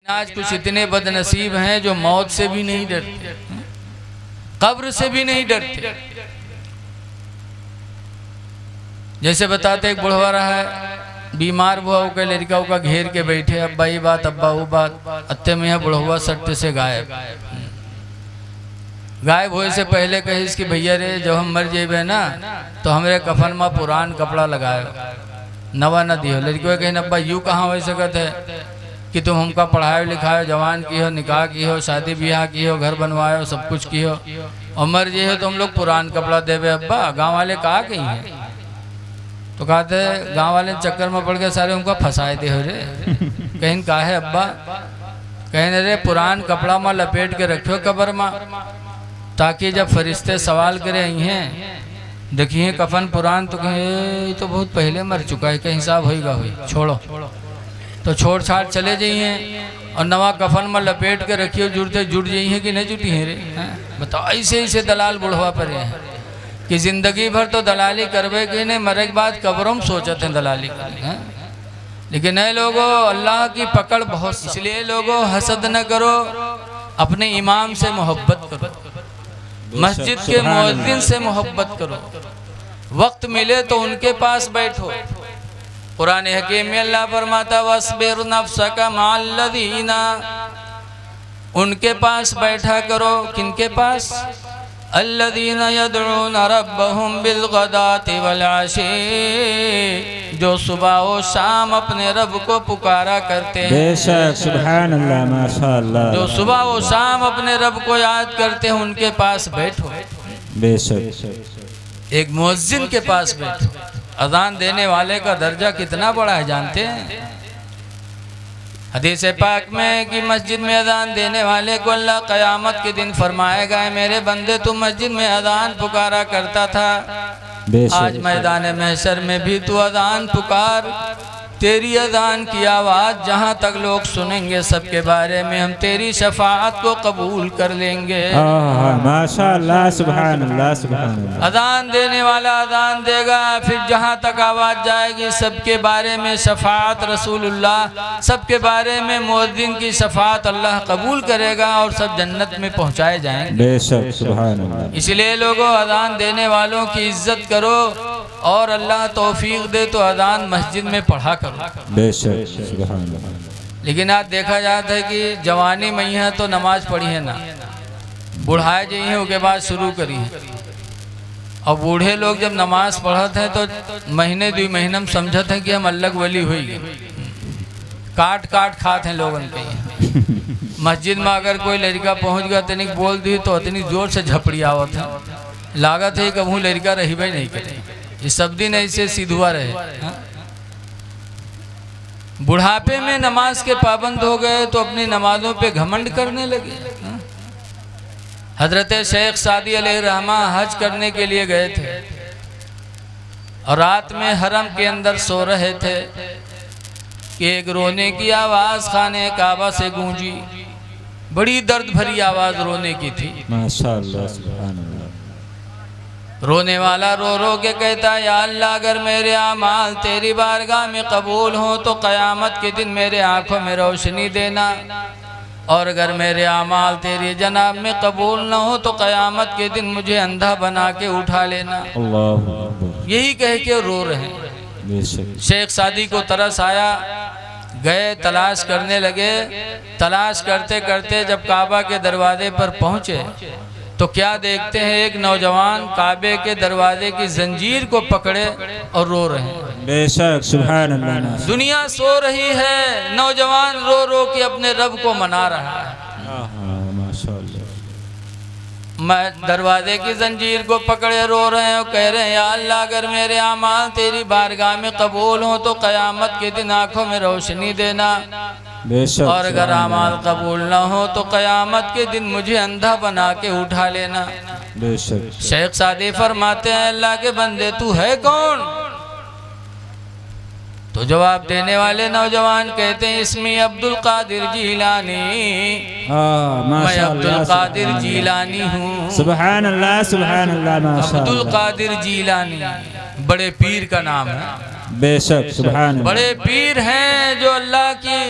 आज कुछ इतने बदनसीब हैं जो मौत से भी नहीं डरते, कब्र से भी नहीं डरते। जैसे बताते एक बुढ़वा रहा है, बीमार हुआ हो के लड़का का घेर के बैठे, अब्बा ये बात अब्बा वो बात, अत्ते में यह बुढ़वा सट्टे से गायब होए से पहले कही इसकी भैया रे जब हम मर जेबे ना तो हमरे कफन में पुरान कपड़ा लगाए नवा न दियो। लड़कियों कहीं अब्बा यूँ कहाँ हो सकत है कि तुम हमका पढ़ाओ लिखाओ, जवान की हो, निकाह की हो, शादी ब्याह की हो, घर बनवाओ, सब कुछ की हो, और मर जे हो तो हम लोग पुरान कपड़ा देवे। अब्बा गांव वाले कहा कहीं है तो कहते गांव वाले चक्कर में पड़ के सारे उनका फंसाए दे हो रे। कहीं कहा है अब्बा, कहीं रे पुरान कपड़ा में लपेट के रखो कब्र में, ताकि जब फरिश्ते सवाल करे आई हैं देखिए कफन पुरान तो कहे तो बहुत पहले मर चुका है, कहीं हिसाब होएगा हुई छोड़ो, तो छोड़ छाड़ चले जाइए और नवा कफन में लपेट के रखियो, जुड़ते जुड़ जाइए कि नहीं जुटी है रे। बताओ ऐसे ऐसे दलाल बुढ़वा पर हैं कि जिंदगी भर तो दलाली करवे कि नहीं, मरे के बाद कब्रों में सोचते हैं दलाली कर। लेकिन नए लोगों अल्लाह की पकड़ बहुत, इसलिए लोगों हसद न करो, अपने इमाम से मोहब्बत करो, मस्जिद के मुअज्जिन से मोहब्बत करो, वक्त मिले तो उनके पास बैठो। कुरान हकीम में अल्लाह फरमाता वस्बिर नफ्सका मअल्लज़ीना, उनके पास बैठा करो, किनके पास? अल्लज़ीना यदऊना रब्बहुम बिलगदाति वल आशी, जो सुबह और शाम अपने रब को पुकारा करते हैं। बेशक सुभान अल्लाह माशाअल्लाह, जो सुबह और शाम अपने रब को याद करते हैं उनके पास बैठो। बेशक एक मुअज्जिन के पास बैठो। अजान देने वाले का दर्जा कितना बड़ा है जानते हैं? हदीस पाक में कि मस्जिद में अजान देने वाले को अल्लाह क़यामत के दिन फरमाएगा मेरे बंदे तू मस्जिद में अजान पुकारा करता था, आज मैदान महशर में भी तू अजान पुकार, तेरी अजान की आवाज़ जहाँ तक लोग सुनेंगे सबके बारे में हम तेरी शफाअत को कबूल कर लेंगे। माशाअल्लाह सुभान अल्लाह सुभान अल्लाह। अजान देने वाला अजान देगा, फिर जहाँ तक आवाज़ जाएगी सबके बारे में शफाअत रसूलुल्लाह, सबके बारे में मुअज्जिन की शफाअत अल्लाह कबूल करेगा और सब जन्नत में पहुँचाए जाएंगे। बेशक सुभान अल्लाह। इसलिए लोगों अजान देने वालों की इज्जत करो और अल्लाह तौफीक दे तो अजान मस्जिद में पढ़ा करो। बेशक सुभान अल्लाह। लेकिन आज देखा जाता है कि जवानी में है तो नमाज पढ़ी है ना, बुढ़ाए जी हैं उसके बाद शुरू करी है, और बूढ़े लोग जब नमाज पढ़ते हैं तो महीने 2 महीने में समझते हैं कि हम अल्लाह वली हुई गए, काट काट खाते हैं लोगों के। मस्जिद में अगर कोई लड़का पहुंच गया तनी बोल दी तो इतनी जोर से झपड़ी आवत है, लागत है कभी लड़का रही भाई नहीं करे, ये सब दिन ऐसे सीधुआ रहे। बुढ़ापे में नमाज के पाबंद हो गए तो अपनी नमाजों पे घमंड करने लगे। हजरत शेख सादी अलैहिर्रहमा हज करने के लिए गए थे और रात में हरम के अंदर सो रहे थे कि एक रोने की आवाज़ खाने काबा से गूंजी, बड़ी दर्द भरी आवाज़ रोने की थी। माशाअल्लाह सुभान अल्लाह। रोने वाला रो रो के कहता या अल्लाह अगर मेरे आमाल तेरी बारगाह में कबूल हो तो क़यामत के दिन मेरे आँखों में रोशनी देना, और अगर मेरे आमाल तेरी जनाब में कबूल न हो तो क़यामत के दिन मुझे अंधा बना के उठा लेना। अल्लाहु अकबर। यही कह के रो रहे हैं। शेख सादी को तरस आया, गए तलाश करने लगे, तलाश करते करते जब काबा के दरवाजे पर पहुँचे तो क्या देखते हैं एक नौजवान काबे के दरवाजे की जंजीर को पकड़े और रो रहे हैं। बेशक सुभान अल्लाह। दुनिया सो रही है, नौजवान रो रो के अपने रब को मना रहा है। माशाअल्लाह। मैं दरवाजे की जंजीर को पकड़े रो रहे हैं और कह रहे हैं या अल्लाह अगर मेरे आमाल तेरी बारगाह में कबूल हो तो क़यामत के दिन आंखों में रोशनी देना, और अगर आमाल कबूल ना हो तो क़यामत के दिन मुझे अंधा बना के उठा लेना। शेख सादी फरमाते हैं अल्लाह के बंदे तू है कौन? तो जवाब देने वाले नौजवान कहते हैं इसमी अब्दुल कादिर जीलानी, मैं अब्दुल कादिर जीलानी हूँ। सुभान अल्लाह सुभान अल्लाह। अब्दुल कादिर जीलानी बड़े पीर का नाम है। बेशक सुभान अल्लाह। बड़े पीर हैं जो अल्लाह की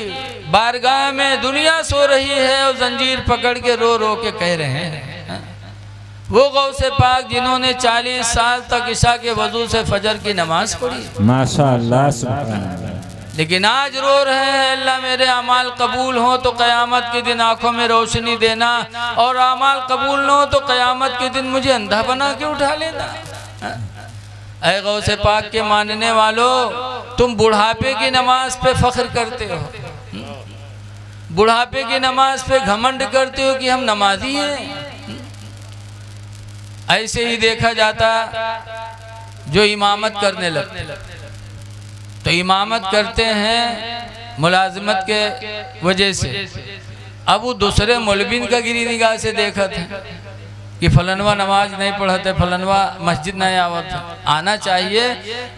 बारगाह में दुनिया सो रही है और जंजीर पकड़ के रो रो के कह रहे हैं। वो गौसे पाक जिन्होंने 40 साल तक इशा के वजू से फजर की नमाज पढ़ी, माशाअल्लाह सुभान अल्लाह। लेकिन आज रो रहे हैं अल्लाह मेरे अमाल कबूल हो तो क़यामत के दिन आंखों में रोशनी देना, और अमाल कबूल न हो तो क़यामत के दिन मुझे अंधा बना के उठा लेना। ऐ गौसे पाक के मानने वालों, तुम बुढ़ापे की नमाज पे फख्र करते हो, बुढ़ापे की नमाज पे घमंड करते हो कि हम नमाजी हैं। ऐसे ही देखा जाता जो इमामत करने लगते, तो इमामत करते हैं मुलाजमत के वजह से। अब वो दूसरे मौलवीन का गिरी निगाह से देखा था कि फलनवा नमाज नहीं पढ़ते, फलनवा मस्जिद नहीं आवत, आना चाहिए,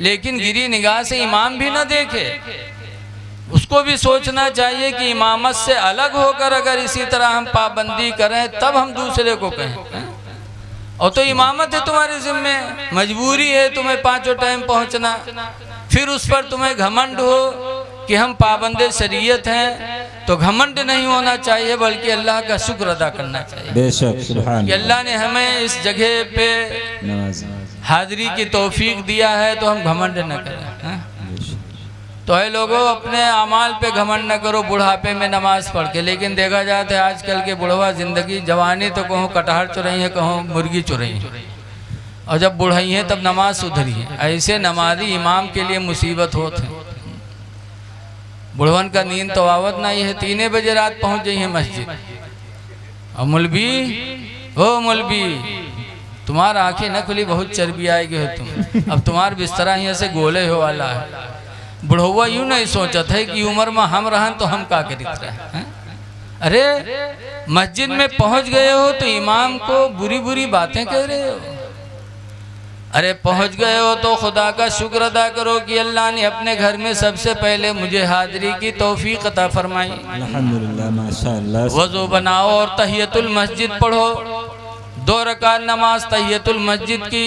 लेकिन गिरी निगाह से इमाम भी ना देखे। उसको भी सोचना चाहिए कि इमामत से अलग होकर अगर इसी तरह हम पाबंदी करें तब हम दूसरे को कहें। और तो इमामत है तुम्हारे जिम्मे, मजबूरी है तुम्हें 5 टाइम पहुंचना, फिर उस पर तुम्हें घमंड हो कि हम पाबंदे शरीयत हैं, तो घमंड नहीं होना चाहिए बल्कि अल्लाह का शुक्र अदा करना चाहिए। बेशक सुभान कि अल्लाह ने हमें इस जगह पे हाजिरी की तौफीक दिया है, तो हम घमंड न करें। तो है लोगों, अपने अमाल पे घमंड न करो बुढ़ापे में नमाज पढ़ के। लेकिन देखा जाता है आजकल के बुढ़वा जिंदगी जवानी तो कहूँ कटहर चुरई है, कहूँ मुर्गी चुरई है, और जब बुढ़ई है तब नमाज सुधरी है। ऐसे नमाजी इमाम के लिए मुसीबत होत है। बुढ़वन का नींद तो आवत नहीं है, 3 बजे रात पहुँच गई है मस्जिद, और मौलवी हो मौलवी तुम्हारा आंखें न खुली, बहुत चर्बी आएगी हो तुम, अब तुम्हारा बिस्तरा यहाँ से गोले हो वाला है। बुढ़वा यूं नहीं सोचा था कि उम्र में हम रहन तो हम का करित रहे। अरे मस्जिद में पहुंच गए हो तो इमाम को बुरी बुरी बातें कह रहे हो। अरे पहुंच गए हो तो खुदा का शुक्र अदा करो कि अल्लाह ने अपने घर में सबसे पहले मुझे हाजिरी की तौफीक अता फरमाई। अल्हम्दुलिल्लाह माशाअल्लाह। वज़ू बनाओ और तहियतुल मस्जिद पढ़ो, 2 रकात नमाज तहियतुल मस्जिद की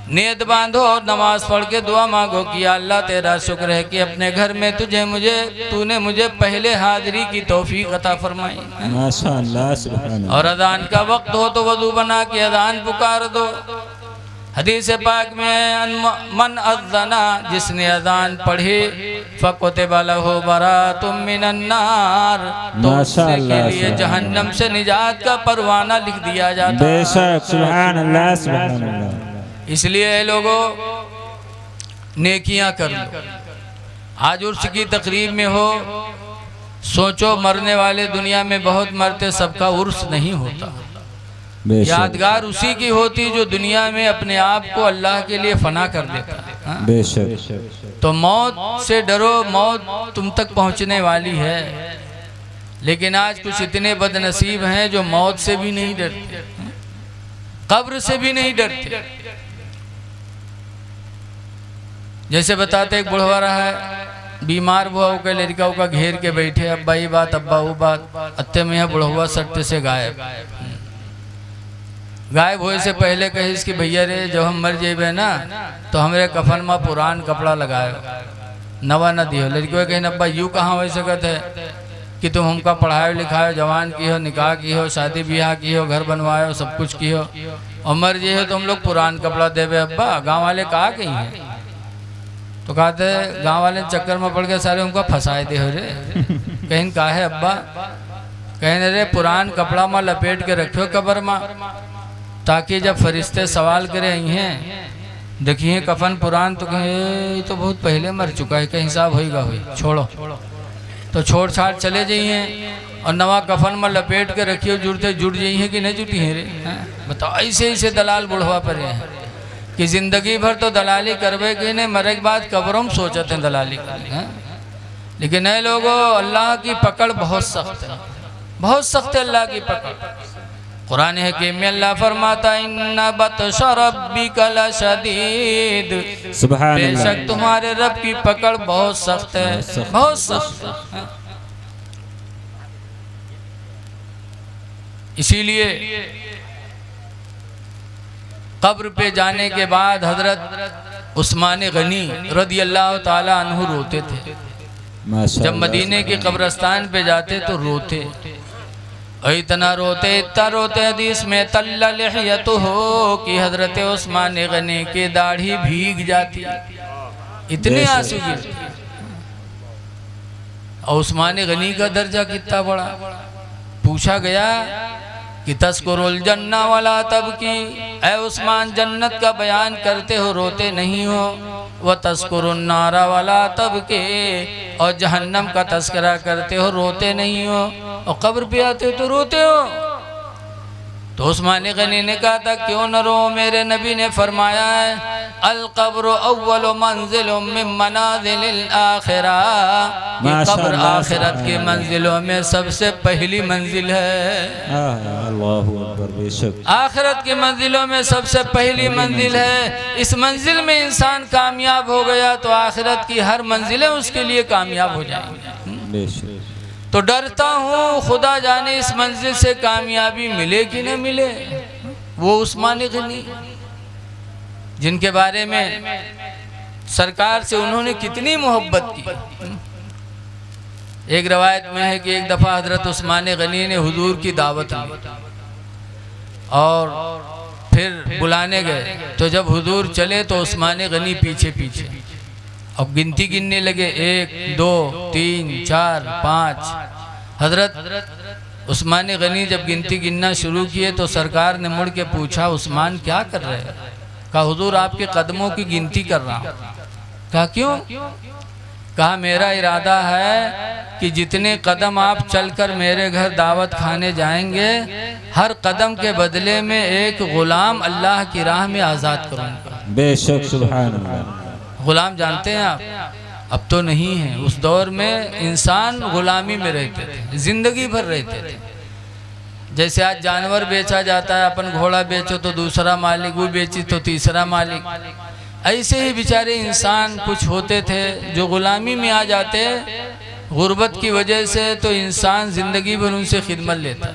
नीयत बांधो और नमाज पढ़ के दुआ मांगो कि अल्लाह तेरा शुक्र है कि अपने घर में तूने मुझे पहले हाजिरी की तौफीक अता फरमाई। माशाअल्लाह सुभान अल्लाह। और अजान का वक्त हो तो वज़ू बना के अजान पुकार दो। हदीस पाक में मन अज़्ज़ना, जिसने अजान पढ़ी फ़कुतिबा लहू बराअतुम मिनन नार, तो उसके लिए जहन्नम से निजात का परवाना लिख दिया जाता है। बेशक सुभान अल्लाह सुभान अल्लाह। इसलिए लोगों नेकियां कर लो। आज उर्स की तकरीब में हो, सोचो मरने वाले दुनिया में बहुत मरते, सबका उर्स नहीं होता। यादगार उसी की होती जो दुनिया में अपने आप को अल्लाह के लिए फना कर देता। बेशक। तो मौत से डरो, मौत तुम तक पहुंचने वाली है। लेकिन आज कुछ इतने बदनसीब हैं जो मौत से भी नहीं डरते, कब्र से भी नहीं डरते। जैसे बताते एक बुढ़वा रहा है, बीमार हुआ के लड़का का घेर के बैठे, अब्बा ये बात अब्बा वो बात, अत्ते में बुढ़वा सट्टे से गायब होए से पहले कहिस कि भैया रे जब हम मर जेबे ना तो हमरे कफन में पुरान कपड़ा लगाए, नवा न दियो। लड़कियों कहीं अब्बा यूँ कहाँ हो सकत है कि तुम हमका पढ़ाए लिखाए, जवान की हो, निकाह की हो, शादी ब्याह की हो, घर बनवाए, सब कुछ की हो, और मर जे हो तो हम लोग पुरान कपड़ा देवे। अब्बा गाँव वाले कहा कहीं है, तो कहते गांव वाले चक्कर में पड़ के सारे उनको फंसाए दे हो रे। कहीं कहा है अब्बा, कहीं रे पुरान कपड़ा में लपेट के रखो कब्र में, ताकि जब फरिश्ते सवाल करे आई हैं देखिए कफन पुरान, तो कहे तो बहुत पहले मर चुका है, कहीं हिसाब होगा हुई, छोड़ो। तो छोड़ छाड़ चले जाइए और नवा कफन में लपेट के रखियो, जुड़ते जुड़ जाइए कि नहीं जुटी है रे। बताओ ऐसे ऐसे दलाल बुढ़वा पर हैं कि जिंदगी भर तो दलाली करवे कि नहीं, मरे के बाद कब्रों में सोचते हैं दलाली करने। लेकिन नए लोगों, अल्लाह की पकड़ बहुत सख्त है, बहुत सख्त है अल्लाह की पकड़। कुरान हकीम में अल्लाह फरमाता इन्ना बतशा रब्बिका लशदीद, बेशक तुम्हारे रब की पकड़ बहुत सख्त है, बहुत सख्त है। इसीलिए कब्र पे जाने के बाद हजरत उस्मान गनी रदी अल्लाह ताला अन्हु रोते थे। जब मदीने के कब्रस्तान पे जाते तो रोते, इतना रोते हदीस में तल्ला लिहयतुहु कि हजरत उस्मान गनी की दाढ़ी भीग जाती, इतने आंसू गिरते। और उस्मान गनी का दर्जा कितना बड़ा। पूछा गया कि तस्कुरुल जन्ना वाला तब की, ऐ उस्मान जन्नत का बयान करते हो रोते नहीं हो, व तस्कुरुन नारा वाला तब के, और जहन्नम का तस्करा करते हो रोते नहीं हो, और कब्र पे आते हो तो रोते हो। तो उस्मान गनी ने कहा था क्यों न रो, मेरे नबी ने फरमाया है अल कब्र अव्वल मंजिल मिन मनाजिलिल आखिरा, ये कब्र आखिरत की मंजिलों में सबसे पहली मंजिल है। अल्लाहु अकबर। बेशक आखिरत की मंजिलों में सबसे पहली मंजिल है। इस मंजिल में इंसान कामयाब हो गया तो आखिरत की हर मंजिलें उसके लिए कामयाब हो जाएंगी। बेशक। तो डरता हूँ खुदा जाने इस मंजिल से कामयाबी मिले कि न मिले। वो उस्मान गनी जिनके बारे में सरकार से उन्होंने कितनी मोहब्बत की। एक रवायत में है कि एक दफ़ा हजरत उस्मान गनी ने हुजूर की दावत ली और फिर बुलाने गए, तो जब हुजूर चले तो उस्मान गनी पीछे पीछे, अब गिनती गिनने लगे 1 2 3 4 5। हजरत उस्मान गनी जब गिनती गिनना शुरू किए तो सरकार ने मुड़ के पूछा उस्मान क्या कर रहे हैं? कहा हुजूर आपके कदमों की गिनती कर रहा हूँ। कहा क्यों? कहा मेरा इरादा है कि जितने कदम आप चलकर मेरे घर दावत खाने जाएंगे, हर कदम के बदले में एक गुलाम अल्लाह की राह में आज़ाद करूँगा। बेशक सुभान अल्लाह। गुलाम जानते हैं आप, अब तो नहीं है। उस दौर में इंसान गुलामी में रहते थे, जिंदगी भर रहते थे। जैसे आज जानवर बेचा जाता है, अपन घोड़ा बेचो तो दूसरा मालिक, वो बेची तो तीसरा मालिक, ऐसे ही बेचारे इंसान कुछ होते थे जो गुलामी में आ जाते गुर्बत की वजह से, तो इंसान जिंदगी भर उनसे खिदमत लेता।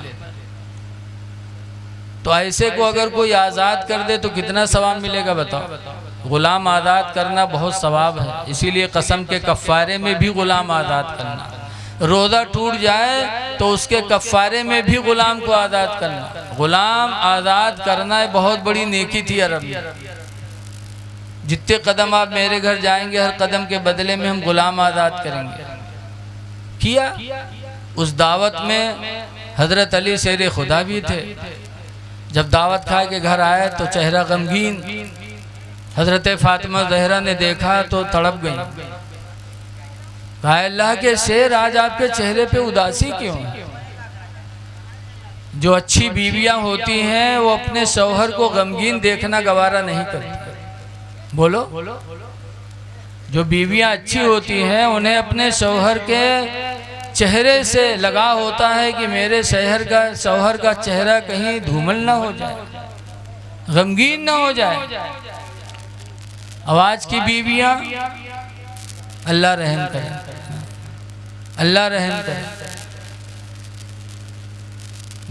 तो ऐसे को अगर कोई आज़ाद कर दे तो कितना सवाब मिलेगा बताओ। गुलाम आज़ाद करना बहुत सवाब है, इसीलिए कसम के कफ़ारे में भी गुलाम आज़ाद करना। रोज़ा टूट जाए तो उसके कफ़ारे में भी गुलाम को आज़ाद करना। गुलाम आज़ाद करना एक बहुत बड़ी नेकी थी अरब में। जितने कदम आप मेरे घर जाएंगे, हर कदम के बदले में हम गुलाम आज़ाद करेंगे। किया। उस दावत में हज़रत अली शेर खुदा भी थे। जब दावत खा के घर आए तो चेहरा गमगीन। हज़रत फ़ातिमा ज़हरा ने देखा तो तड़प गई। कहा अल्लाह के शेर, आज आपके चेहरे पे उदासी क्यों है? जो अच्छी बीवियां होती हैं वो अपने शौहर को गमगीन देखना गवारा नहीं करती। बोलो, जो बीवियां अच्छी होती हैं उन्हें अपने शौहर के चेहरे से लगाव होता है कि मेरे शौहर का चेहरा कहीं धूमल ना हो जाए, गमगीन ना हो जाए। आवाज की बीवियां, अल्लाह रहम करे, अल्लाह रहम करे।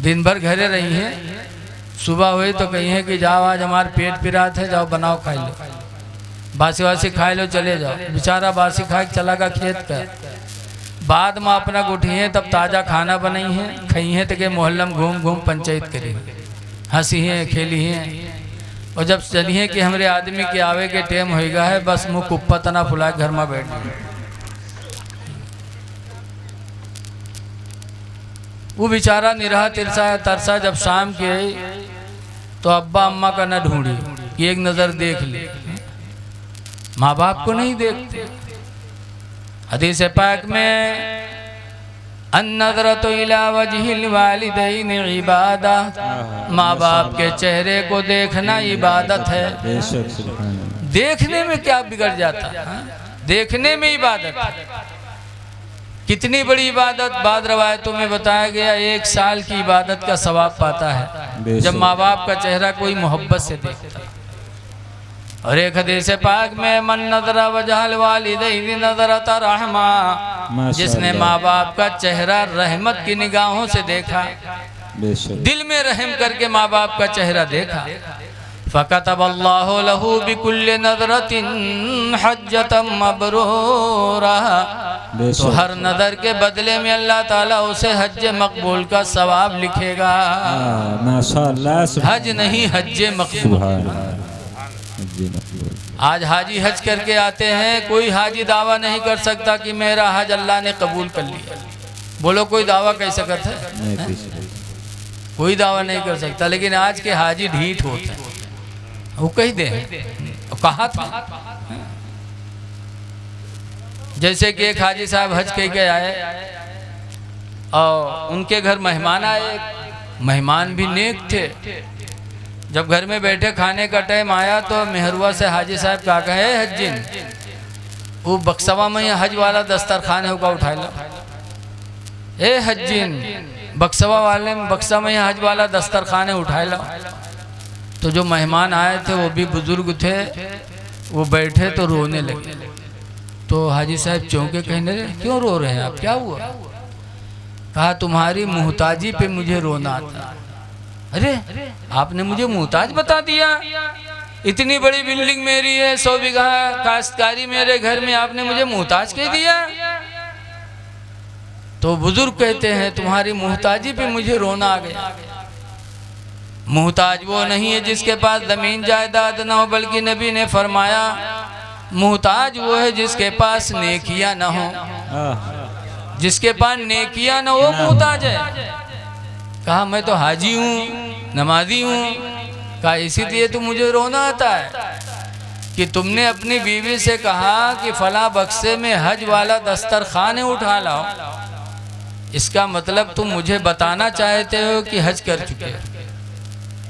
दिन भर घरे रही हैं, सुबह हुई तो कही है कि जाओ आज हमारे पेट पिरात है, जाओ बनाओ खा लो, बासी वासी खा लो चले जाओ। बेचारा बासी खा के चला गया खेत का। बाद में अपना गुठी है तब ताज़ा खाना बनाई है, खई है तो के मोहल्लम घूम घूम पंचायत करी, हंसी है खेली है। और जब चलिए कि हमारे आदमी के आवे के टेम होएगा है, बस मुँह कुप्पा तना फुला घर में बैठ गए। वो बेचारा निरहा तरसा जब शाम के आई तो अब्बा अम्मा का न ढूंढी कि एक नज़र देख ले। माँ बाप को नहीं देखते। हदीस पाक में अन्नज़रतु इला वजहिल वालिदैन इबादा, माँ बाप के चेहरे को देखना इबादत है। देखने में क्या बिगड़ जाता है? देखने में इबादत है। कितनी बड़ी इबादत, बाद रवायतों में बताया गया 1 साल की इबादत का सवाब पाता है जब माँ बाप का चेहरा कोई मोहब्बत से देखता है। और एक हदीस पाक में मन नज़रा वजहल वालिदैन नज़रत रहमा, जिसने माँ बाप का चेहरा रहमत की निगाहों से देखा, दिल में रहम करके माँ बाप का चेहरा देखा, फ़कतबल्लाहु लहू बिकुल्लि नज़रतिन हज्जतम मबरूरा, तो हर नज़र के बदले में अल्लाह ताला उसे हज मकबूल का सवाब लिखेगा। माशाअल्लाह, हज नहीं हज मकबूल। आज हाजी हज करके आते हैं, कोई हाजी दावा नहीं कर सकता कि मेरा हज अल्लाह ने कबूल कर लिया। बोलो कोई दावा कैसे करता है? कोई दावा नहीं कर सकता। लेकिन आज के हाजी ढीठ होते हैं, वो कह दे कहा था। जैसे कि एक हाजी साहब हज कह के आए और उनके घर मेहमान आए, मेहमान भी नेक थे। जब घर में बैठे खाने का टाइम आया तो मेहरुआ से हाजी साहब क्या कहे, हज्जिन वो बक्सवा में हज वाला दस्तरखान होगा उठा लो। ए हज्जिन, बक्सवा वाले में बक्सा में हज वाला दस्तरखान उठा लो। तो जो मेहमान आए थे वो भी बुजुर्ग थे, वो बैठे तो रोने लगे। तो हाजी साहब चौंके, कहने लगे क्यों रो रहे हैं आप, क्या हुआ? कहा तुम्हारी मुहताजी पे मुझे रोना आता। अरे आपने मुझे मुहताज बता दिया? इतनी बड़ी बिल्डिंग मेरी है, 100 बीघा काश्तकारी मेरे घर में, आपने मुझे मुहताज कह दिया? तो बुजुर्ग कहते हैं तुम्हारी मुहताजी पे मुझे रोना आ गया। मुहताज वो नहीं है जिसके पास जमीन जायदाद न हो, बल्कि नबी ने फरमाया मुहताज वो है जिसके पास नेकियां न हो। जिसके पास नेकियां न हो मुहताज है। कहा मैं तो हाजी हूँ, नमाजी हूँ। कहा इसीलिए तो मुझे रोना आता है कि तुमने अपनी बीवी से कहा कि फला बक्से में हज वाला दस्तरखान उठा लाओ। इसका मतलब तुम मुझे बताना चाहते हो कि हज कर चुके हो।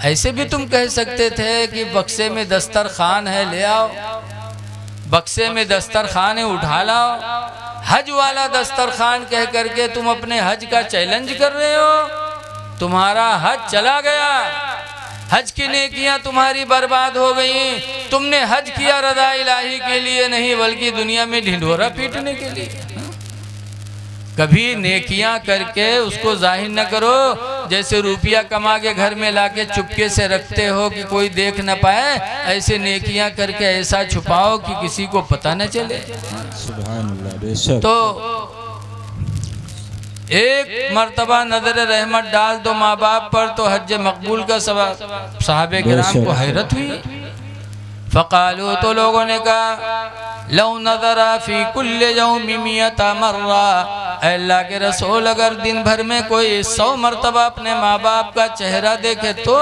ऐसे भी तुम कह सकते थे कि बक्से में दस्तरखान है, ले आओ, बक्से में दस्तरखान है, उठा लाओ। हज वाला दस्तरखान कह करके तुम अपने हज का चैलेंज कर रहे हो। तुम्हारा हज चला गया, हज की नेकियां तुम्हारी बर्बाद हो गई। तुमने हज किया रज़ा इलाही के लिए नहीं, बल्कि दुनिया में ढिंढोरा पीटने के लिए। कभी नेकियां करके उसको जाहिर न करो, जैसे रुपया कमा के घर में लाके चुपके से रखते हो कि कोई देख न पाए। ऐसे नेकियां करके ऐसा छुपाओ कि किसी को पता न चले। तो एक मर्तबा नजर रहमत डाल दो माँ बाप पर तो हज मकबूल का सवाब। साहबे किराम को हैरत हुई। फ़क़ालू, तो लोगों ने कहा लौ नज़रा फ़ी कुल्लि यौमि मियता मर्रा, अल्लाह के रसूल अगर दिन भर में कोई 100 मरतबा अपने माँ बाप का चेहरा देखे तो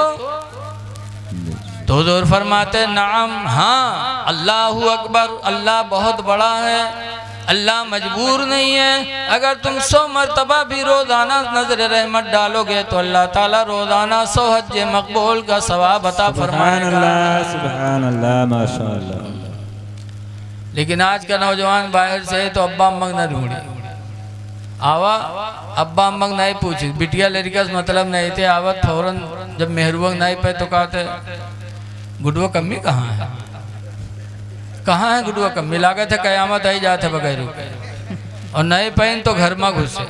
हुज़ूर फरमाते नाम, हाँ, अल्लाहु अकबर, अल्लाह बहुत बड़ा है, अल्लाह मजबूर नहीं है। अगर तुम 100 मरतबा भी रोज़ाना नजर रहमत डालोगे तो अल्लाह ताला रोज़ाना 100 हज मकबूल का सवाब अता फरमाएगा। सुभान अल्लाह, माशाअल्लाह। लेकिन आज का नौजवान बाहर से तो अब्बा अम्मक न ढूंढे, आवा अब्बा अम्मक नहीं पूछी, बिटिया लड़का से मतलब नहीं थे। आवत फौरन जब मेहरुआ नहीं पे तो कहते गुडुआ कम्मी कहाँ है, कहाँ है गुडुआ कम्मी? लागत है कयामत आई जाते बगैर रुके। और नए पहन तो घर में घुसे,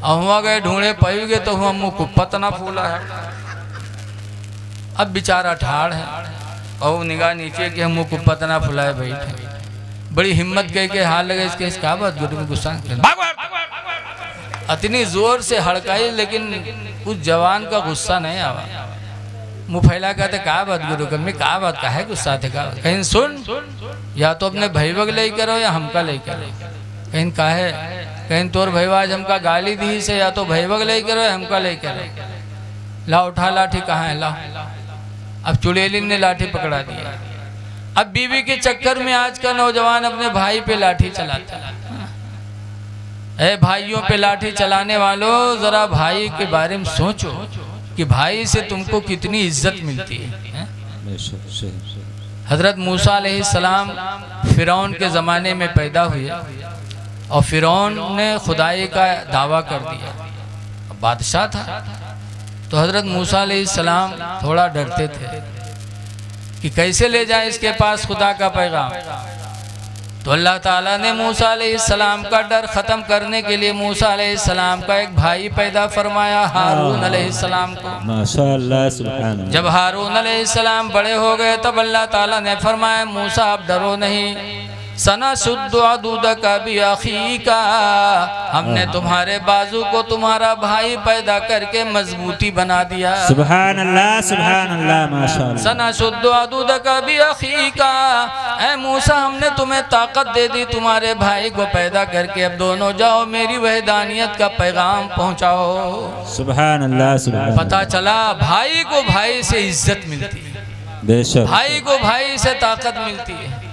और हुआ गए ढूंढे पई गए तो हुआ मुँह कुप्पत ना फूला है। अब बेचारा ठाड़ है और निगाह नीचे कि हम मुँह कुप्पत ना फुलाए बैठे। बड़ी हिम्मत कह के हाल लगे इसके, इसका बात गुडू में गुस्सा इतनी जोर से हड़काई, लेकिन उस जवान का गुस्सा नहीं आवा। मुँह फैला कहते कहा बात गुरु कम्मी, कहा बात का है गुस्सा थे, कहा कहीं सुन, या तो अपने भाई वग ले करो या हमका ले करो। कहीं का है, कहीं तोर भाई आज हमका गाली दी से, या तो भाई वग ले करो या हमका ले करो। ला उठा लाठी, कहाँ है ला। अब चुड़ैलिन ने लाठी पकड़ा दिया। अब बीवी के चक्कर में आज का नौजवान अपने भाई पे लाठी चलाता है। ए भाइयों पे लाठी चलाने वालों, जरा भाई के बारे में सोचो कि भाई से तुमको कितनी इज्जत मिलती है। हजरत मूसा अलैहिस्सलाम फिरौन के ज़माने में पैदा हुए और फिरौन ने खुदाई का दावा कर दिया, बादशाह था। तो हजरत मूसा अलैहिस्सलाम थोड़ा डरते थे कि कैसे ले जाए इसके पास खुदा का पैगाम। तो अल्लाह ताला ने मूसा अलैहिस्सलाम का डर ख़त्म करने के लिए मूसा अलैहिस्सलाम का एक भाई पैदा फरमाया, हारून अलैहिस्सलाम को। माशाअल्लाह सुभान अल्लाह। जब हारून अलैहिस्सलाम बड़े हो गए तब अल्लाह ताला ने फरमाया, मूसा आप डरो नहीं, सना शुद्ध अदूद का भी अखी का, हमने तुम्हारे बाजू को तुम्हारा भाई पैदा करके मजबूती बना दिया। सुभान अल्लाह माशाअल्लाह। सना शुद्ध अदूद का भी अखी का, ऐ मूसा हमने तुम्हें ताकत दे दी तुम्हारे भाई को पैदा करके, अब दोनों जाओ मेरी वहदानियत का पैगाम पहुंचाओ। सुभान अल्लाह सुभान। पता चला भाई को भाई से इज्जत मिलती है, बेशक भाई को भाई से ताकत मिलती है।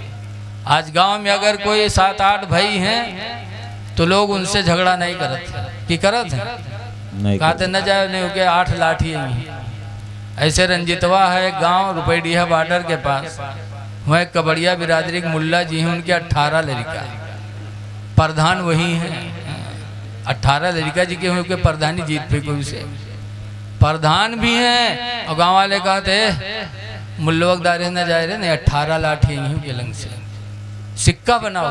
आज गांव में अगर कोई 7-8 भाई हैं तो लोग उनसे झगड़ा नहीं करते कि करत हैं, कहते न जाए नहीं के 8 लाठी हैं। ऐसे रंजितवा है गांव रुपैडीहा बॉर्डर के पास, वहाँ एक कबड़िया बिरादरी के मुल्ला जी हैं, उनके 18 लड़का, प्रधान वही हैं। 18 लड़का जी के उनके प्रधानी जीत पे कोई से प्रधान भी हैं। और गाँव वाले कहते मुल्लवकदारे न जाए रहे नहीं, 18 लाठी यहीं के लंग से सिक्का बनाओ।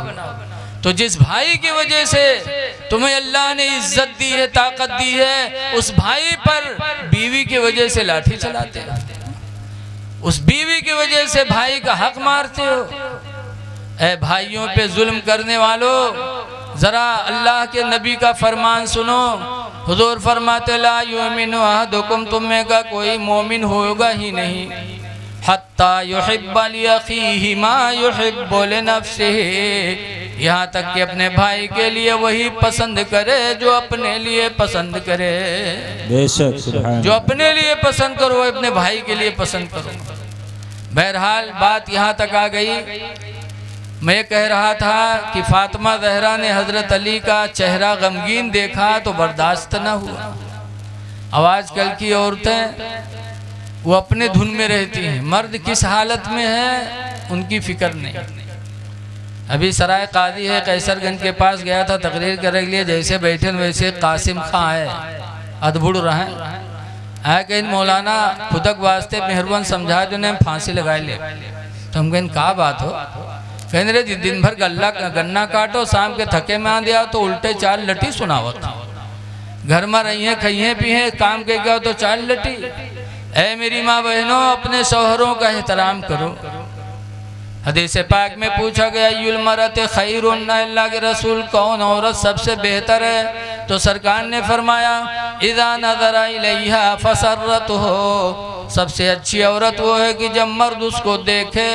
तो जिस भाई की वजह से तुम्हें अल्लाह ने इज्जत दी है, ताकत दी है, उस भाई पर बीवी की वजह से लाठी चलाते हो, उस बीवी की वजह से भाई का हक मारते हो। ऐ भाइयों पे जुल्म करने वालों, जरा अल्लाह के नबी का फरमान सुनो। हुजूर फरमाते ला युमिनु अहदुकुम, तुम में का कोई मोमिन होगा ही नहीं, हत्ता युहिब्बा लिअखीहि मा युहिब्बु लिनफ्सिहि, यहाँ तक कि अपने भाई के लिए वही पसंद करे जो अपने लिए पसंद करे। बेशक सुभान। जो अपने लिए पसंद करो अपने भाई के लिए पसंद करो। बहरहाल बात यहाँ तक आ गई, मैं कह रहा था कि फातिमा ज़हरा ने हज़रत अली का चेहरा गमगीन देखा तो बर्दाश्त न हुआ। अब आजकल की औरतें वो अपने धुन में रहती हैं, मर्द किस हालत में है उनकी फिक्र नहीं। अभी सराय कादी है कैसरगंज के पास गया था तकरीर करने के लिए, जैसे बैठे वैसे कासिम खां है अदबुड़ रहे है कहीं मौलाना खुदक वास्ते मेहरबान समझा जो ने फांसी लगाए ले। तो हम कहें का बात हो, कहने रे दिन भर गन्ना काटो, शाम के थके में आ दिया तो उल्टे 4 लटी सुनावत, घर में रही है खाइए पिए काम के गया तो 4 लटी। ऐ मेरी माँ बहनों, अपने शौहरों का एहतराम करो। हदीस पाक में पूछा गया युल मरत खैरुन, अल्लाह के रसूल कौन औरत सबसे बेहतर है? तो सरकार ने फरमाया इज़ा नज़रा इलैहा फसर्रतहु, सबसे अच्छी औरत वो है कि जब मर्द उसको देखे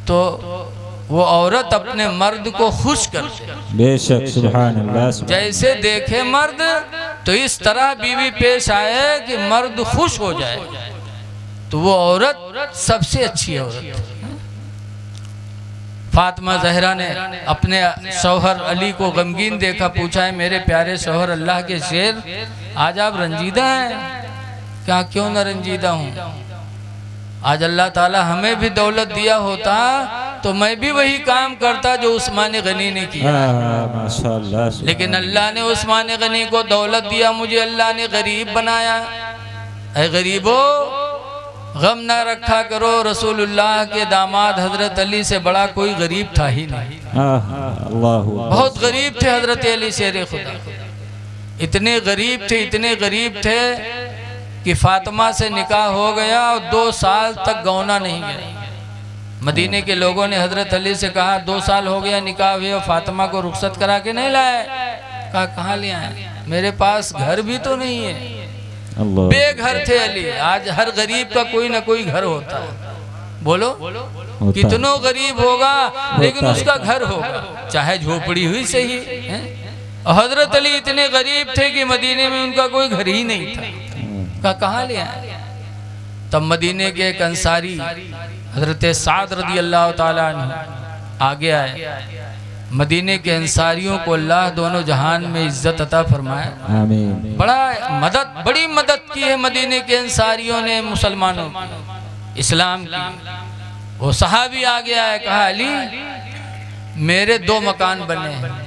तो वो औरत अपने मर्द को खुश कर दे। बेशक सुभान अल्लाह। जैसे देखे मर्द तो इस तरह बीवी पेश आए कि मर्द खुश हो जाए, तो वो औरत सबसे अच्छी औरत। फातिमा ज़हरा ने अपने शौहर अली को गमगीन देखा, पूछा है मेरे प्यारे शौहर अल्लाह के शेर, आज आप रंजीदा हैं क्या? क्यों न रंजीदा हूँ, आज अल्लाह ताला हमें भी दौलत दिया होता तो मैं भी वही काम करता जो उस्मान गनी ने किया। माशाअल्लाह। लेकिन अल्लाह ने उस्मान गनी को दौलत दिया, मुझे अल्लाह ने गरीब बनाया। ऐ गरीबों, गम ना रखा करो, रसूलुल्लाह के दामाद हजरत अली से बड़ा कोई गरीब था ही नहीं। बहुत गरीब थे हजरत अली शेर खुदा, इतने गरीब थे, इतने गरीब थे कि फातिमा से निकाह हो गया और 2 साल तक गौना नहीं गया। मदीने के लोगों ने हजरत अली से कहा 2 साल हो गया निकाह हुए और फातिमा को रुखसत करा के नहीं लाए। कहा कहाँ ले आए, मेरे पास घर भी तो नहीं है। बेघर थे अली। आज हर गरीब का कोई ना कोई घर होता है, बोलो कितनों गरीब होगा लेकिन उसका घर होगा, चाहे झोपड़ी हुई सही है। हजरत अली इतने गरीब थे कि मदीने में उनका कोई घर ही नहीं था। कहाँ ले आए? तब मदीने के एक अंसारी हजरत साद रदी अल्लाह ताला अन्हु आगे आए। मदीने के अंसारियों को अल्लाह दोनों जहान में इज्जत अता फरमाए, आमीन। बड़ी मदद की है मदीने के अंसारियों ने मुसलमानों इस्लाम की। वो सहाबी आगे आए, कहा अली मेरे 2 मकान बने हैं,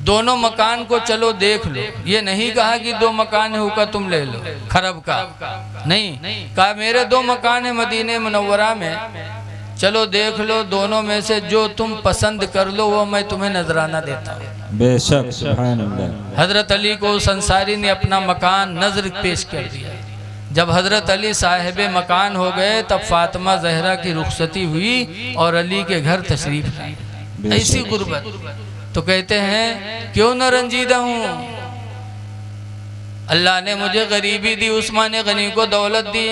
दोनों मकान को चलो देख लो। ये नहीं कहा कि 2 मकान है होगा तुम ले लो खरब का, नहीं कहा मेरे 2 मकान है मदीने मुनव्वरा में, चलो देख लो, दोनों में से जो तुम पसंद कर लो वो मैं तुम्हें नजराना देता हूँ। बेशक सुभान अल्लाह। हजरत अली को उस अंसारी ने अपना मकान नजर पेश कर दिया। जब हजरत अली साहिब मकान हो गए तब फातिमा जहरा की रुखसती हुई और अली के घर तशरीफ लाई। ऐसी गुर्बत तो कहते हैं क्यों न रंजीदा हूँ, अल्लाह ने मुझे गरीबी दी, उस्मान गनी को दौलत दी।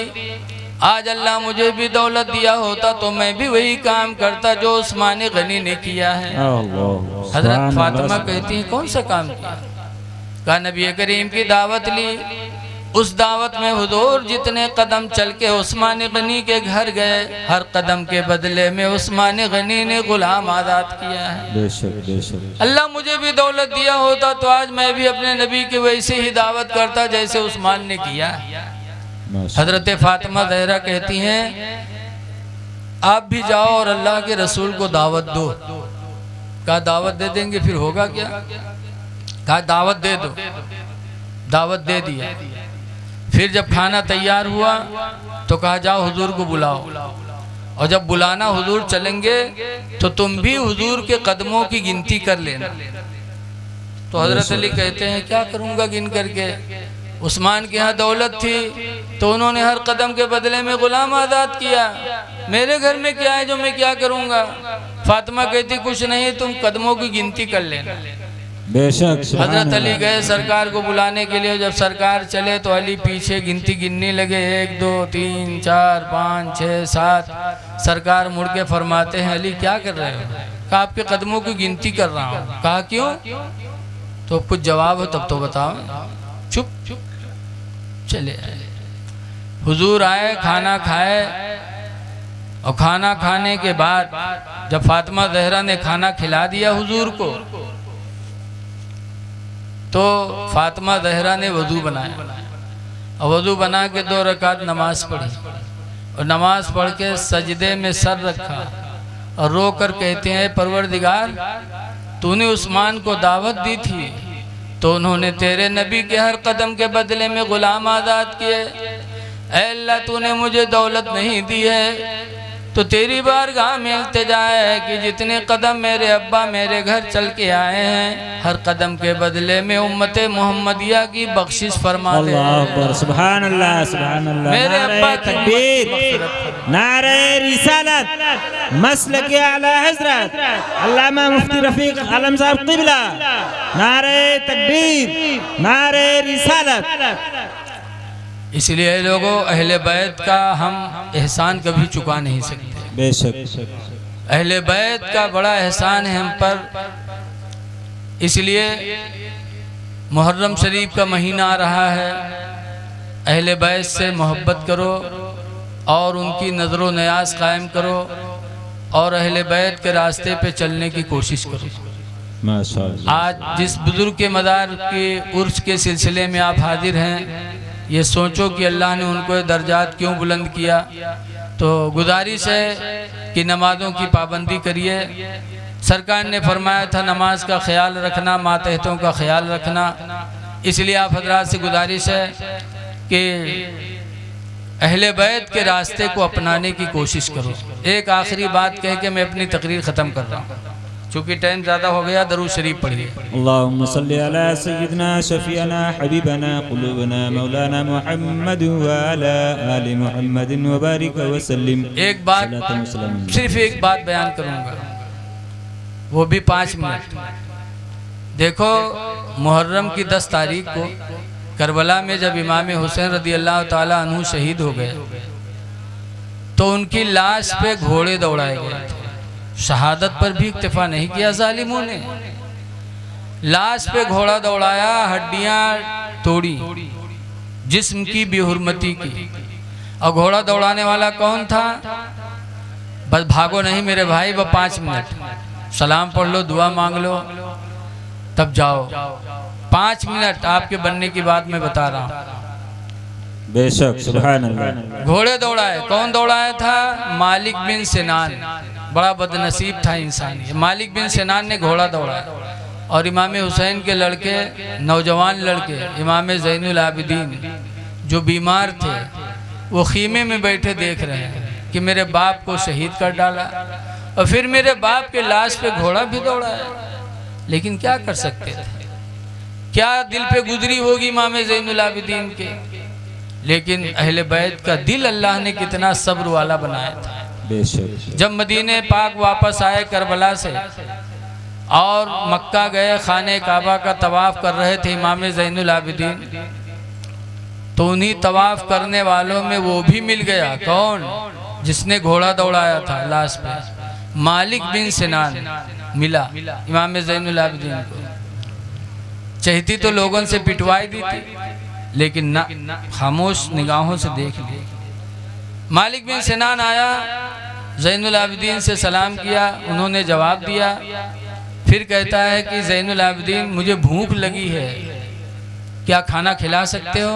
आज अल्लाह मुझे भी दौलत दिया होता तो मैं भी वही काम करता जो उस्मान गनी ने किया है। हजरत फातिमा कहती हैं कौन सा काम किया? कहा नबी करीम की दावत ली, उस दावत में हुजूर जितने कदम चल के उस्मान गनी के घर गए, हर कदम के बदले में उस्मान गनी ने गुलाम आज़ाद किया है। बेशक बेशक। अल्लाह मुझे भी दौलत दिया होता तो आज मैं भी अपने नबी की वैसे ही दावत करता जैसे उस्मान ने किया। हजरत फातिमा ज़हरा कहती हैं आप भी जाओ और अल्लाह के रसूल को दावत दो। कहा दावत दे देंगे फिर होगा क्या? कहा दावत दे दो। दावत दे दिया। फिर जब खाना तैयार हुआ तो कहा जाओ हुजूर को बुलाओ, और जब बुलाना हुजूर चलेंगे तो तुम भी हुजूर के कदमों की गिनती कर लेना। तो हजरत अली कहते हैं क्या करूंगा गिन करके? उस्मान के यहाँ दौलत थी तो उन्होंने हर कदम के बदले में गुलाम आज़ाद किया, मेरे घर में क्या है जो मैं क्या करूंगा? फातिमा कहती कुछ नहीं, तुम कदमों की गिनती कर लेना। बेशक। हजरत अली गए सरकार को बुलाने के लिए। जब सरकार चले तो अली पीछे गिनती गिनने लगे, 1 2 3 4 5 6 7। सरकार मुड़ के फरमाते हैं अली क्या कर रहे हो? कहा आपके कदमों की गिनती कर रहा हूँ। कहा क्यों? तो कुछ जवाब हो तब तो बताओ। चुप चुप चले आए। हुजूर आए, खाना खाए, और खाना खाने के बाद जब फातिमा ज़हरा ने खाना खिला दिया हुजूर को तो फातिमा ज़हरा ने वज़ू बनाया, और वज़ू बना के 2 रकात नमाज पढ़ी, और नमाज पढ़ के सजदे में सर रखा और रो कर कहते हैं परवरदिगार तूने उस्मान को दावत दी थी तो उन्होंने तेरे नबी के हर कदम के बदले में गुलाम आज़ाद किए। ऐ अल्लाह तूने मुझे दौलत नहीं दी है तो तेरी बारगाह में इल्तिजा है कि जितने कदम मेरे अब्बा मेरे घर चल के आए हैं हर कदम के बदले में उम्मते मोहम्मदिया की बख्शिश फरमा दे। अल्लाह अकबर। सुभान अल्लाह सुभान अल्लाह। मेरे अब्बा की तकबीर, नारे रिसालत, मसलक आला हजरत अल्लामा मुफ्ती रफीक आलम साहब क़िबला, नारे तकबीर, नारे रिसालत। इसलिए लोगों अहले बैत का हम एहसान कभी चुका नहीं सकते। बेशक। अहले बैत का बड़ा एहसान है हम पर। इसलिए मुहर्रम शरीफ का महीना आ रहा है, अहले बैत से मोहब्बत करो और उनकी नज़रो न्याज कायम करो और अहले बैत के रास्ते पे चलने की कोशिश करो। माशाअल्लाह। आज जिस बुजुर्ग के मदार के उर्स के सिलसिले में आप हाजिर हैं, ये सोचो कि अल्लाह ने उनको दर्जात क्यों बुलंद किया। तो गुजारिश है कि नमाज़ों की पाबंदी करिए। सरकार ने फरमाया था नमाज का ख्याल रखना, मातहतों का ख्याल रखना। इसलिए आप हजरात से गुजारिश है कि अहले बैत के रास्ते को अपनाने की कोशिश करो। एक आखिरी बात कह के मैं अपनी तकरीर ख़त्म कर रहा हूँ, चूँकि टाइम ज़्यादा हो गया। दरूद शरीफ पढ़िए। अल्लाहुम्मा सल्ली अला सय्यिदना शफीअना हबीबना कुलूबना मौलाना मुहम्मद व अला आलि मुहम्मद व बारिक व सल्लिम। एक बात, सिर्फ एक बात बयान करूँगा, वो भी 5 मिनट। देखो मुहर्रम की 10 तारीख को करबला में जब इमाम हुसैन रदी अल्लाह ताला अन्हु शहीद हो गए तो उनकी लाश पे घोड़े दौड़ाए गए थे। शहादत पर भी इक्तिफा नहीं किया जालिमों ने, लाश पे घोड़ा दौड़ाया, हड्डियां तोड़ी, जिस्म की बेहुरमती की। और घोड़ा दौड़ाने वाला कौन था? बस भागो नहीं मेरे भाई, वह 5 मिनट सलाम पढ़ लो, दुआ मांग लो, तब जाओ। 5 मिनट आपके बनने की बात मैं बता रहा हूँ। बेशक। सुभान अल्लाह। घोड़े दौड़ाए, कौन दौड़ाया था? मालिक बिन सिनान। बड़ा बदनसीब था इंसान। मालिक बिन सिनान ने घोड़ा दौड़ाया और इमाम हुसैन के लड़के, नौजवान लड़के, इमाम ज़ैनुल आबिदीन जो बीमार थे वो खीमे में बैठे देख रहे हैं कि मेरे बाप को शहीद कर डाला और फिर मेरे बाप के लाश पे घोड़ा भी दौड़ाया, लेकिन क्या कर सकते थे, क्या दिल पे गुजरी होगी इमाम ज़ैनुल आबिदीन के। लेकिन अहले बैत का दिल अल्लाह ने कितना सब्र वाला बनाया था। जब मदीने पाक वापस आए करबला से और मक्का गए, खाने काबा का तवाफ़ कर रहे थे इमाम ज़ैनुल आबिदीन, तो उन्हीं तवाफ़ करने वालों में वो भी मिल गया, कौन, जिसने घोड़ा दौड़ाया था लाश पे, मालिक बिन सिनान मिला इमाम ज़ैनुल आबिदीन को। चाहती तो लोगों से पिटवाई दी थी, लेकिन ना, खामोश निगाहों से देख ली। मालिक बिन सिनान आया, ज़ैनुल आबिदीन से सलाम किया, उन्होंने जवाब दिया। फिर कहता है कि ज़ैनुल आबिदीन मुझे भूख लगी है, क्या खाना खिला सकते हो?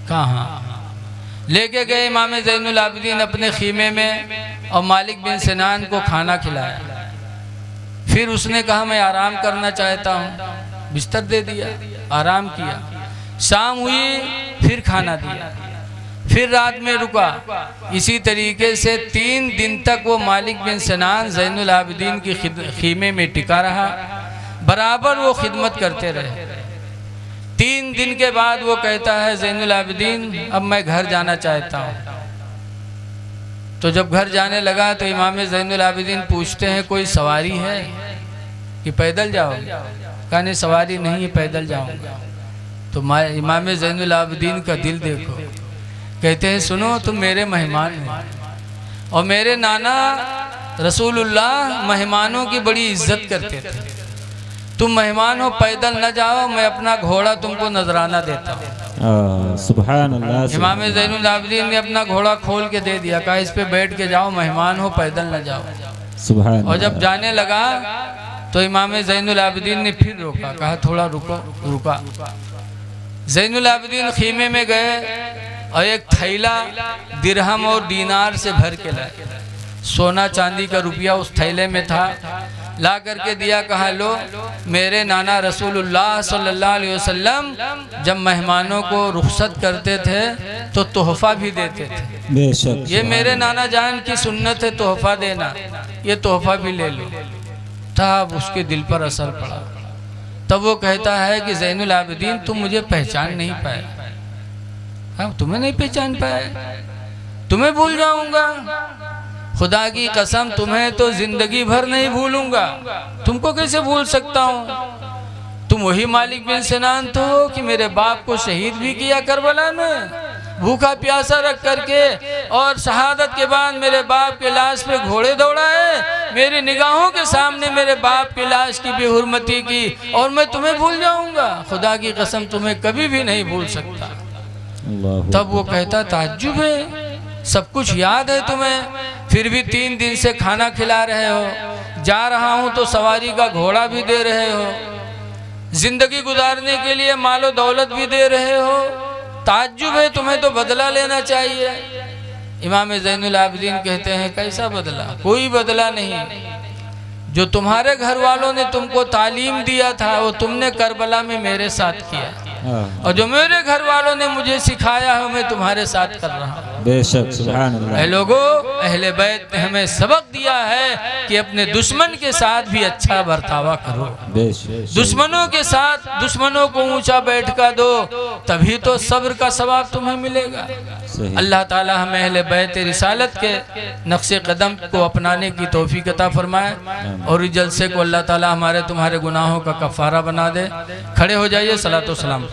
कहाँ? लेके गए इमाम ज़ैनुल आबिदीन अपने खीमे में और मालिक बिन सिनान को खाना खिलाया। फिर उसने कहा मैं आराम करना चाहता हूँ, बिस्तर दे दिया, आराम किया। शाम हुई, फिर खाना दिया, फिर रात में रुका। इसी तरीके से 3 दिन तक वो मालिक बिन सिनान ज़ैनुल आबिदीन की खीमे में टिका रहा, बराबर वो खिदमत करते रहे। 3 दिन के बाद वो कहता है ज़ैनुल आबिदीन अब मैं घर जाना चाहता हूँ। तो जब घर जाने लगा तो इमाम ज़ैनुल आबिदीन पूछते हैं कोई सवारी है कि पैदल जाओगे? कहा नहीं, सवारी नहीं है, पैदल जाऊँगा। तो इमाम ज़ैनुल आबिदीन का दिल देखो, कहते हैं सुनो तुम मेरे मेहमान हो और मेरे नाना रसूलुल्लाह मेहमानों की बड़ी इज्जत करते थे। तुम मेहमान हो, पैदल न जाओ, मैं अपना घोड़ा तुमको नजराना देता हूँ। सुभान अल्लाह। इमाम ज़ैनुल आबिदीन ने अपना घोड़ा खोल के दे दिया, कहा इस पे बैठ के जाओ, मेहमान हो, पैदल न जाओ। सुभान। और जब जाने लगा तो इमाम ज़ैनुल आबिदीन ने फिर रोका, कहा थोड़ा रुका। ज़ैनुल आबिदीन खीमे में गए और एक थैला दिरहम और दीनार से भर के लाए। सोना चांदी का रुपया उस थैले में था, ला करके दिया। कहा लो, मेरे नाना रसूलुल्लाह सल्लल्लाहु अलैहि वसल्लम जब मेहमानों को रुखसत करते थे तो तोहफा भी देते थे। बेशक ये मेरे नाना जान की सुन्नत है तोहफा देना, ये तोहफा भी ले लो। तब उसके दिल पर असर पड़ा। तब वो कहता है कि ज़ैनुल आबिदीन तुम मुझे पहचान नहीं पाए। हाँ, तुम्हें नहीं पहचान पाए, तुम्हें भूल जाऊंगा? खुदा की कसम तुम्हें तो जिंदगी भर नहीं भूलूंगा। तुमको कैसे भूल सकता हूँ? तुम वही मालिक बिन सिनान तो हो कि मेरे बाप को शहीद भी किया करबला में, भूखा प्यासा रख करके, और शहादत के बाद मेरे बाप के लाश पे घोड़े दौड़ाए, मेरी निगाहों के सामने मेरे बाप की लाश की बेहुरमती की, और मैं तुम्हें भूल जाऊंगा? खुदा की कसम तुम्हें कभी भी नहीं भूल सकता। तब वो कहता ताज्जुब है, सब कुछ याद है तुम्हें, फिर भी 3 दिन से खाना खिला रहे हो, जा रहा हूँ तो सवारी का घोड़ा भी दे रहे हो, जिंदगी गुजारने के लिए मालो दौलत भी दे रहे हो, ताज्जुब है, तुम्हें तो बदला लेना चाहिए। इमाम ज़ैनुल आबिदीन कहते हैं कैसा बदला? कोई बदला नहीं। जो तुम्हारे घर वालों ने तुमको तालीम दिया था वो तुमने करबला में मेरे साथ किया, और जो मेरे घर वालों ने मुझे सिखाया है मैं तुम्हारे साथ कर रहा हूँ। बेशक सुभान अल्लाह। लोगों, अहले बैत ने हमें सबक दिया है कि अपने दुश्मन के साथ भी अच्छा बर्तावा करो। दुश्मनों के साथ दुश्मनों को ऊंचा बैठका दो, तभी तो सब्र का सवाब तुम्हें मिलेगा। अल्लाह ताला हमें अहले बैत रिसालत के नक्शे कदम को अपनाने की तौफीक अता फरमाए, और इस जलसे को अल्लाह ताला हमारे तुम्हारे गुनाहों का कफ़ारा बना दे। खड़े हो जाइए, सलातो सलाम।